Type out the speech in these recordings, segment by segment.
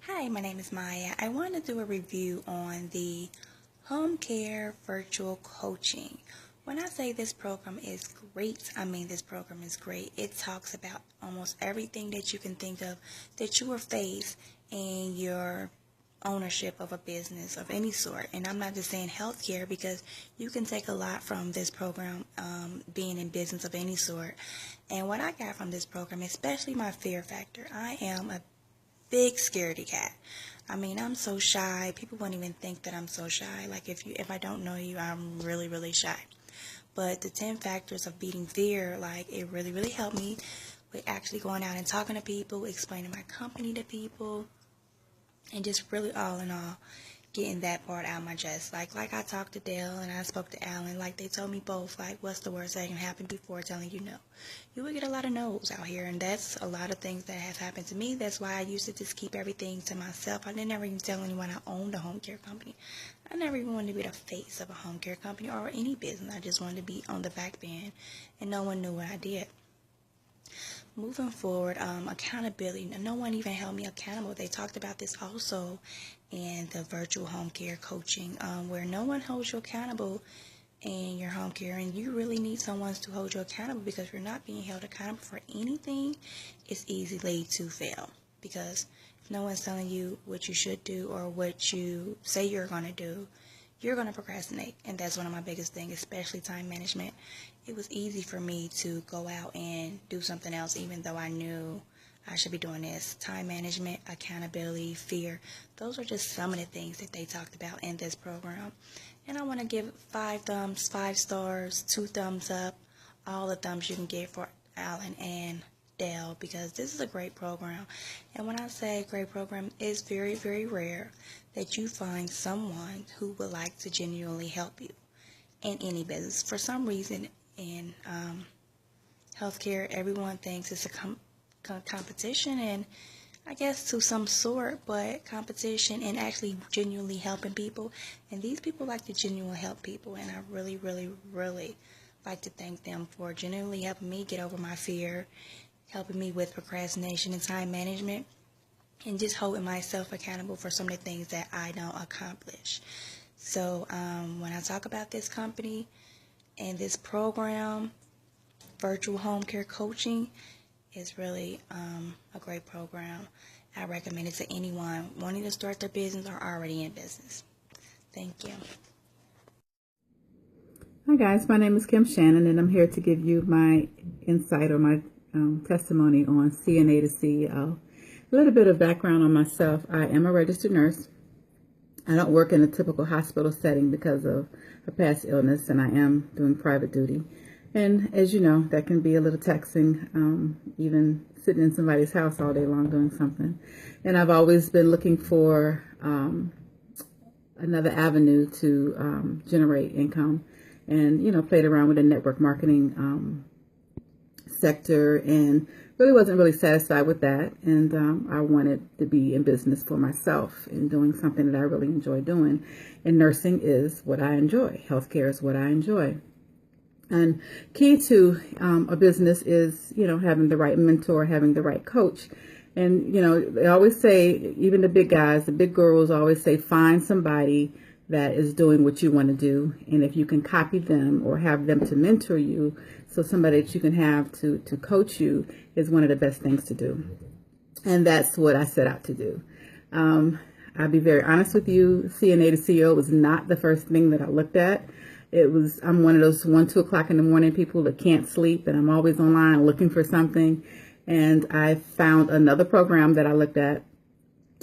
Hi, my name is Maya. I want to do a review on the home care virtual coaching. When I say this program is great, I mean this program is great. It talks about almost everything that you can think of that you will face in your ownership of a business of any sort. And I'm not just saying healthcare because you can take a lot from this program, being in business of any sort. And what I got from this program, especially my fear factor, I am a big scaredy cat. I mean, I'm so shy. People won't even think that I'm so shy. Like if I don't know you, I'm really, really shy. But the 10 factors of beating fear, like it really, really helped me with actually going out and talking to people, explaining my company to people, and just really all in all getting that part out of my chest. Like I talked to Dale and I spoke to Alan, like they told me both, like what's the worst that can happen before telling you no. You will get a lot of no's out here, and that's a lot of things that has happened to me. That's why I used to just keep everything to myself. I didn't ever even tell anyone I owned a home care company. I never even wanted to be the face of a home care company or any business. I just wanted to be on the back end, and no one knew what I did. Moving forward, accountability. No one even held me accountable. They talked about this also in the virtual home care coaching, where no one holds you accountable in your home care, and you really need someone to hold you accountable, because if you're not being held accountable for anything, it's easily to fail, because if no one's telling you what you should do or what you say you're going to do, you're going to procrastinate. And that's one of my biggest things, especially time management. It was easy for me to go out and do something else even though I knew I should be doing this. Time management, accountability, fear, those are just some of the things that they talked about in this program. And I want to give 5 thumbs, 5 stars, 2 thumbs up, all the thumbs you can get for Alan and Dale, because this is a great program. And when I say great program, it's very, very rare that you find someone who would like to genuinely help you in any business. For some reason in healthcare, everyone thinks it's a competition, and I guess to some sort, but competition and actually genuinely helping people. And these people like to genuinely help people, and I really, really, really like to thank them for genuinely helping me get over my fear, helping me with procrastination and time management, and just holding myself accountable for some of the things that I don't accomplish. So when I talk about this company and this program, virtual home care coaching, is really a great program. I recommend it to anyone wanting to start their business or already in business. Thank you. Hi guys, my name is Kim Shannon, and I'm here to give you my insight or my testimony on CNA to CEO. A little bit of background on myself. I am a registered nurse. I don't work in a typical hospital setting because of a past illness, and I am doing private duty. And as you know, that can be a little taxing, even sitting in somebody's house all day long doing something. And I've always been looking for another avenue to generate income, and, played around with the network marketing sector, and wasn't really satisfied with that. And I wanted to be in business for myself and doing something that I really enjoy doing. And nursing is what I enjoy. Healthcare is what I enjoy. And key to a business is, having the right mentor, having the right coach. And, they always say, even the big guys, the big girls always say, find somebody that is doing what you want to do. And if you can copy them or have them to mentor you, so somebody that you can have to coach you, is one of the best things to do. And that's what I set out to do. I'll be very honest with you. CNA to CEO was not the first thing that I looked at. I'm one of those 1, 2 o'clock in the morning people that can't sleep, and I'm always online looking for something. And I found another program that I looked at,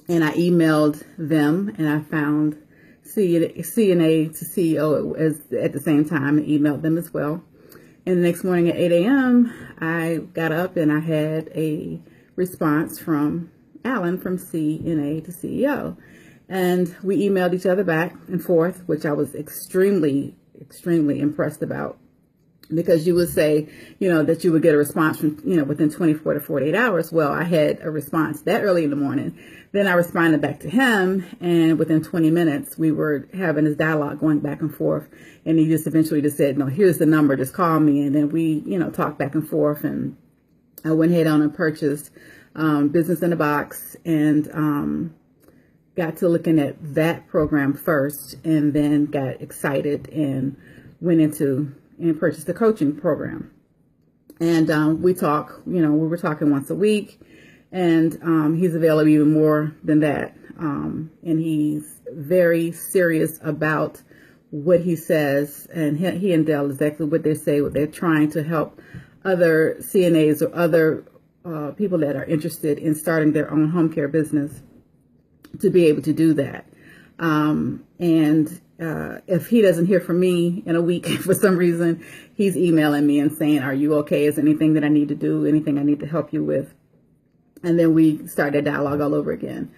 and I emailed them, and I found CNA to CEO at the same time, and emailed them as well. And the next morning at 8 a.m., I got up and I had a response from Alan from CNA to CEO. And we emailed each other back and forth, which I was extremely impressed about, because you would say, that you would get a response from, within 24 to 48 hours. Well, I had a response that early in the morning. Then I responded back to him, and within 20 minutes, we were having this dialogue going back and forth. And he just eventually just said, no, here's the number, just call me. And then we, talked back and forth, and I went ahead on and purchased Business in a Box, and got to looking at that program first, and then got excited and went into and purchased the coaching program. And we talk, we were talking once a week, and he's available even more than that. And he's very serious about what he says, and he and Dell exactly what they say. What they're trying to help other CNAs or other people that are interested in starting their own home care business to be able to do that. If he doesn't hear from me in a week for some reason, he's emailing me and saying, "Are you okay? Is there anything that I need to do? Anything I need to help you with?" And then we start that dialogue all over again.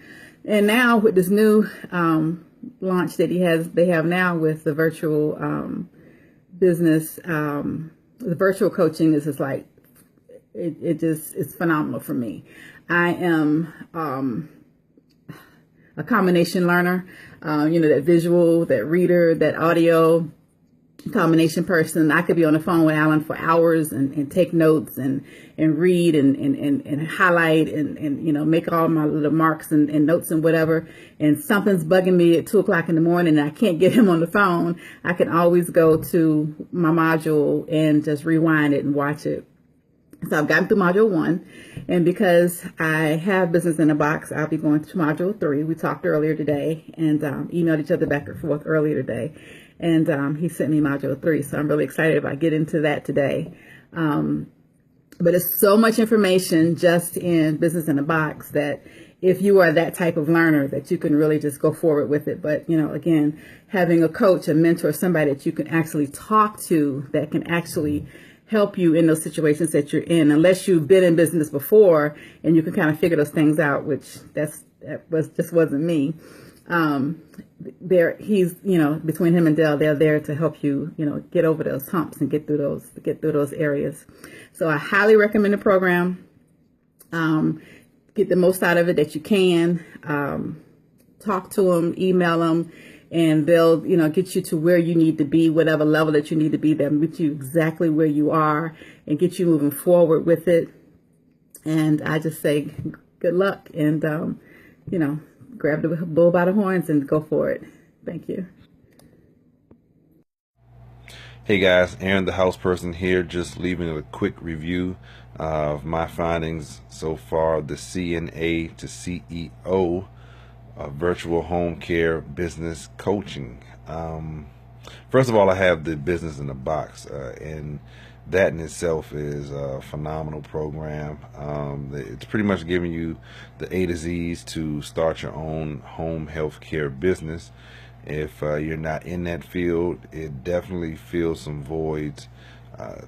And now with this new launch that they have now with the virtual business, the virtual coaching is just like, it's phenomenal for me. I am a combination learner, that visual, that reader, that audio combination person. I could be on the phone with Alan for hours and take notes and read and highlight and make all my little marks and notes and whatever. And something's bugging me at 2:00 in the morning and I can't get him on the phone. I can always go to my module and just rewind it and watch it. So I've gotten through module 1, and because I have Business in a Box, I'll be going to module 3. We talked earlier today and emailed each other back and forth earlier today, and he sent me module 3. So I'm really excited about getting into that today. But it's so much information just in Business in a Box that if you are that type of learner, that you can really just go forward with it. But, again, having a coach, a mentor, somebody that you can actually talk to that can actually help you in those situations that you're in, unless you've been in business before and you can kind of figure those things out, which just wasn't me. He's between him and Dell, they're there to help you get over those humps and get through those areas. So I highly recommend the program. Get the most out of it that you can. Talk to them, email them, and they'll, get you to where you need to be, whatever level that you need to be. They'll meet you exactly where you are and get you moving forward with it. And I just say good luck and, grab the bull by the horns and go for it. Thank you. Hey guys, Aaron the House Person here, just leaving a quick review of my findings so far, the CNA to CEO virtual home care business coaching. First of all, I have the Business in a Box, and that in itself is a phenomenal program. It's pretty much giving you the A to Z's to start your own home health care business. If you're not in that field, it definitely fills some voids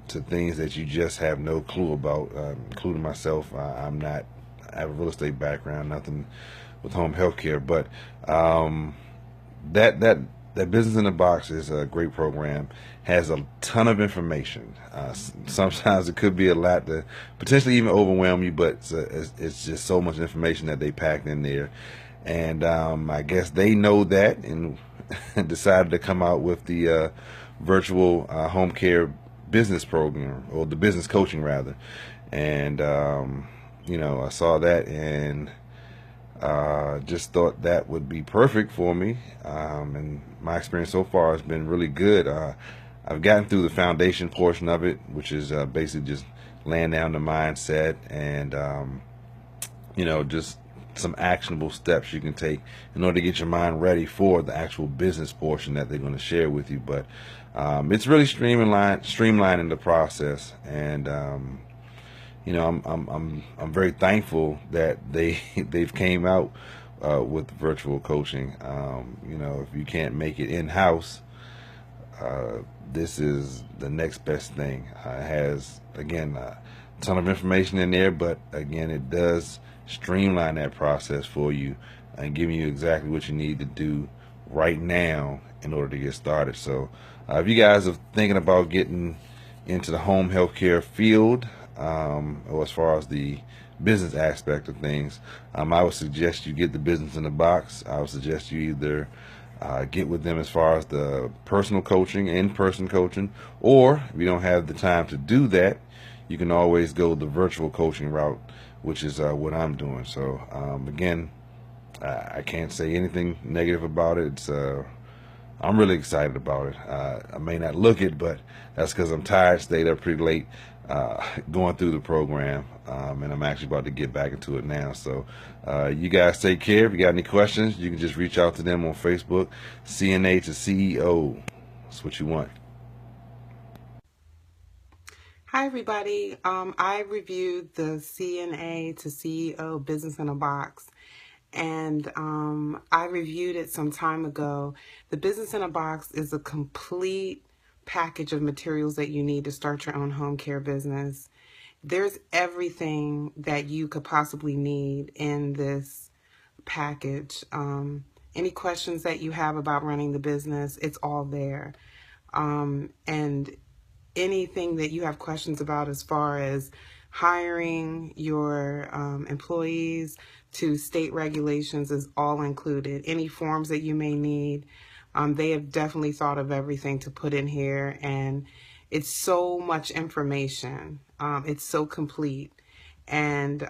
to things that you just have no clue about, including myself. I have a real estate background, nothing with home health care, but that Business in a Box is a great program, has a ton of information. Sometimes it could be a lot to potentially even overwhelm you, but it's just so much information that they packed in there. And I guess they know that and decided to come out with the virtual home care business program, or the business coaching rather. And I saw that and just thought that would be perfect for me, and my experience so far has been really good. I've gotten through the foundation portion of it, which is basically just laying down the mindset and just some actionable steps you can take in order to get your mind ready for the actual business portion that they're going to share with you. But it's really streamlining the process, and I'm very thankful that they've came out with virtual coaching. If you can't make it in-house, this is the next best thing. It has, again, a ton of information in there, but again, it does streamline that process for you and giving you exactly what you need to do right now in order to get started. So if you guys are thinking about getting into the home health care field, or as far as the business aspect of things, I would suggest you get the Business in a Box. I would suggest you either get with them as far as the personal coaching, in-person coaching, or if you don't have the time to do that, you can always go the virtual coaching route, which is what I'm doing. So again, I can't say anything negative about it. I'm really excited about it. I may not look it, but that's because I'm tired, stayed up pretty late going through the program, and I'm actually about to get back into it now. So you guys take care. If you got any questions, you can just reach out to them on Facebook. CNA to CEO. That's what you want. Hi, everybody. I reviewed the CNA to CEO Business in a Box, and I reviewed it some time ago. The Business in a Box is a complete package of materials that you need to start your own home care business. There's everything that you could possibly need in this package. Any questions that you have about running the business, it's all there. And anything that you have questions about as far as hiring your employees to state regulations is all included. Any forms that you may need, they have definitely thought of everything to put in here, and it's so much information. It's so complete, and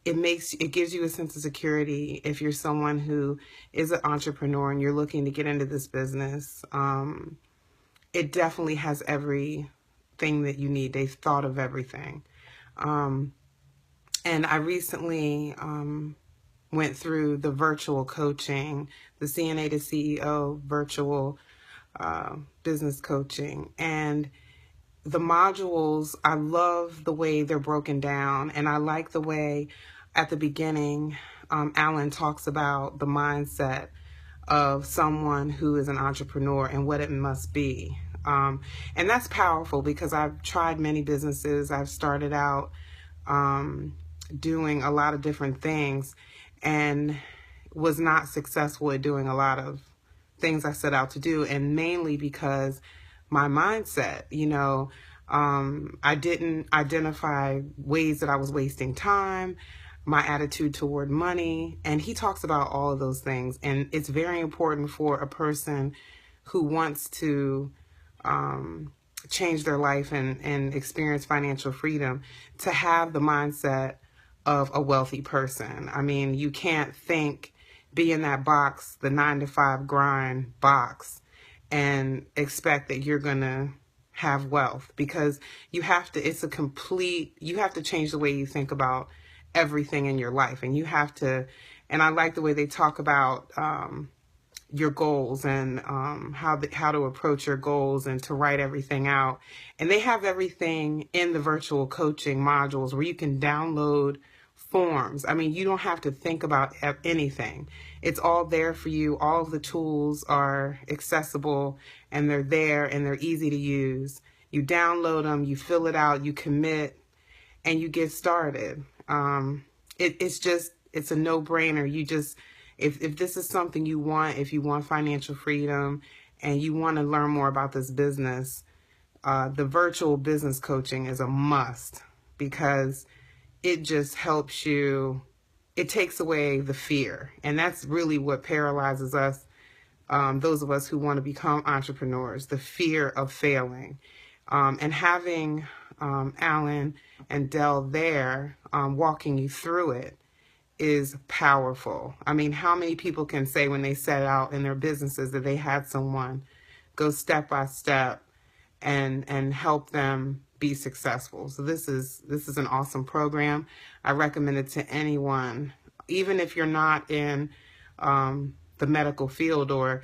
it gives you a sense of security if you're someone who is an entrepreneur and you're looking to get into this business. It definitely has everything that you need. They've thought of everything. And I recently went through the virtual coaching, the CNA to CEO virtual business coaching. And the modules, I love the way they're broken down. And I like the way at the beginning, Alan talks about the mindset of someone who is an entrepreneur and what it must be. And that's powerful because I've tried many businesses. I've started out doing a lot of different things and was not successful at doing a lot of things I set out to do. And mainly because my mindset, I didn't identify ways that I was wasting time, my attitude toward money. And he talks about all of those things. And it's very important for a person who wants to change their life and experience financial freedom to have the mindset of a wealthy person. I mean, you can't be in that box, the 9-to-5 grind box, and expect that you're going to have wealth, because you have to change the way you think about everything in your life. And I like the way they talk about your goals and how to approach your goals and to write everything out. And they have everything in the virtual coaching modules where you can download forms. I mean, you don't have to think about anything. It's all there for you. All of the tools are accessible, and they're there, and they're easy to use. You download them, you fill it out, you commit, and you get started. It's a no-brainer. If this is something you want, if you want financial freedom and you want to learn more about this business, the virtual business coaching is a must, because it just helps you. It takes away the fear. And that's really what paralyzes us, those of us who want to become entrepreneurs, the fear of failing. And having Alan and Dell there walking you through it is powerful. I mean, how many people can say when they set out in their businesses that they had someone go step by step and help them be successful? So this is an awesome program. I recommend it to anyone, even if you're not in the medical field, or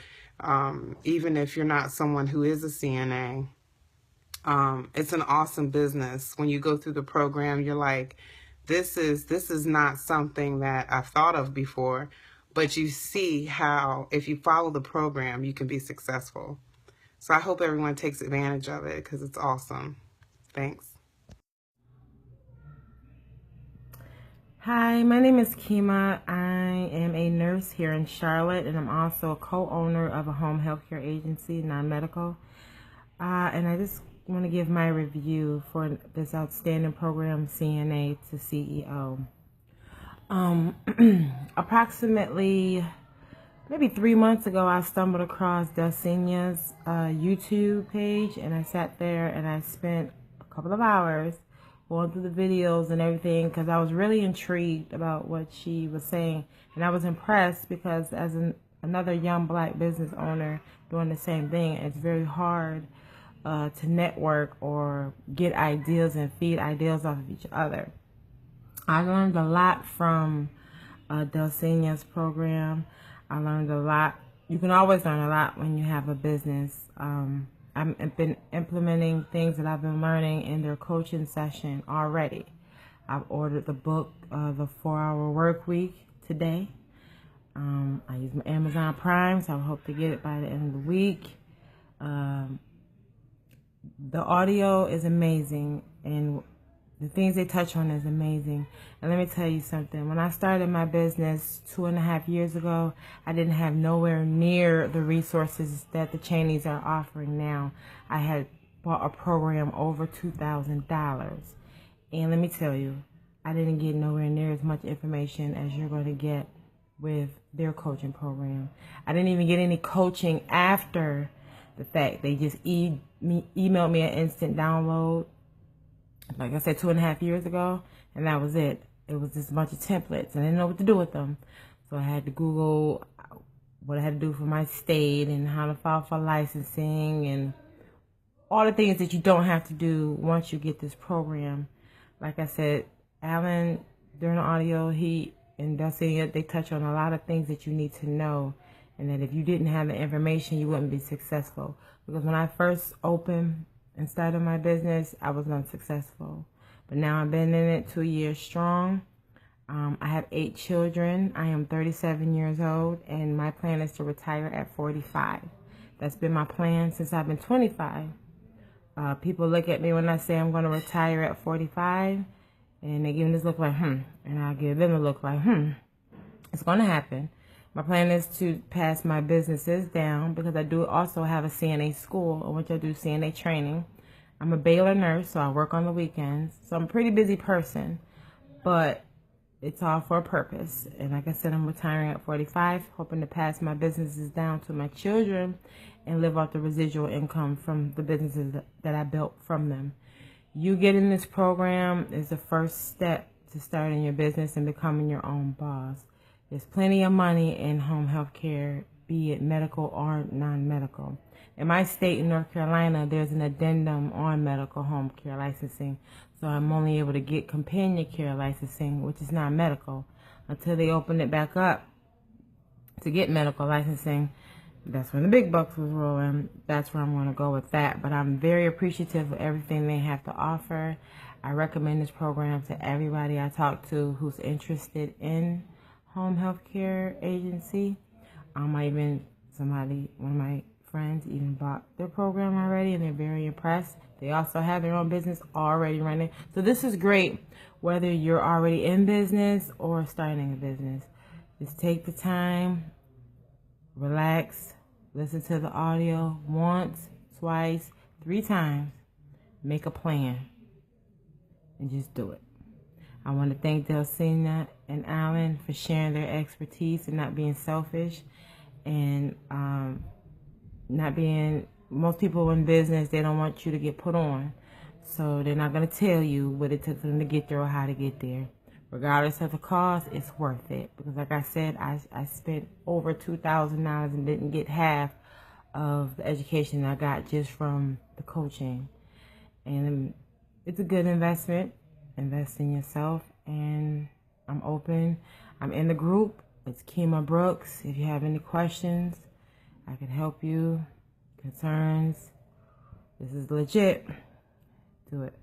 even if you're not someone who is a CNA. It's an awesome business. When you go through the program, you're like, this is not something that I've thought of before, but you see how if you follow the program, you can be successful. So I hope everyone takes advantage of it, because it's awesome. Thanks. Hi, my name is Kima. I am a nurse here in Charlotte, and I'm also a co-owner of a home healthcare agency, non-medical. And I just want to give my review for this outstanding program, CNA to CEO. Approximately maybe 3 months ago, I stumbled across Dulcinea's YouTube page, and I sat there and I spent a couple of hours going through the videos and everything because I was really intrigued about what she was saying. And I was impressed because as another young black business owner doing the same thing, it's very hard to network or get ideas and feed ideas off of each other. I learned a lot from Dulcinea's program. I learned a lot. You can always learn a lot when you have a business. I've been implementing things that I've been learning in their coaching session already. I've ordered the book, The 4-Hour Work Week, today. I use my Amazon Prime, so I hope to get it by the end of the week. The audio is amazing, and the things they touch on is amazing. And let me tell you something. When I started my business 2.5 years ago, I didn't have nowhere near the resources that the Cheneys are offering now. I had bought a program over $2,000. And let me tell you, I didn't get nowhere near as much information as you're going to get with their coaching program. I didn't even get any coaching after the fact. They just emailed me an instant download, like I said, 2.5 years ago, and that was it. It was just a bunch of templates, and I didn't know what to do with them. So I had to Google what I had to do for my state and how to file for licensing and all the things that you don't have to do once you get this program. Like I said, Alan, during the audio, he and Dulcinea, they touch on a lot of things that you need to know, and that if you didn't have the information, you wouldn't be successful. Because when I first opened and started my business, I was unsuccessful. But now I've been in it 2 years strong. I have 8 children. I am 37 years old, and my plan is to retire at 45. That's been my plan since I've been 25. People look at me when I say I'm going to retire at 45, and they give me this look like, and I give them a look like, It's going to happen. My plan is to pass my businesses down because I do also have a CNA school in which I do CNA training. I'm a Baylor nurse, so I work on the weekends. So I'm a pretty busy person, but it's all for a purpose. And like I said, I'm retiring at 45, hoping to pass my businesses down to my children and live off the residual income from the businesses that I built from them. You getting this program is the first step to starting your business and becoming your own boss. There's plenty of money in home health care, be it medical or non-medical. In my state, in North Carolina, there's an addendum on medical home care licensing. So I'm only able to get companion care licensing, which is not medical, until they open it back up to get medical licensing. That's when the big bucks was rolling. That's where I'm going to go with that. But I'm very appreciative of everything they have to offer. I recommend this program to everybody I talk to who's interested in home health care agency. One of my friends even bought their program already, and they're very impressed. They also have their own business already running. So this is great whether you're already in business or starting a business. Just take the time, relax, listen to the audio once, twice, 3 times, make a plan, and just do it. I want to thank Dulcinea and Alan for sharing their expertise and not being selfish and most people in business, they don't want you to get put on. So they're not going to tell you what it took for them to get there or how to get there. Regardless of the cost, it's worth it. Because like I said, I spent over $2,000 and didn't get half of the education I got just from the coaching. And it's a good investment. Invest in yourself, and I'm open. I'm in the group. It's Kima Brooks. If you have any questions, I can help you. Concerns. This is legit. Do it.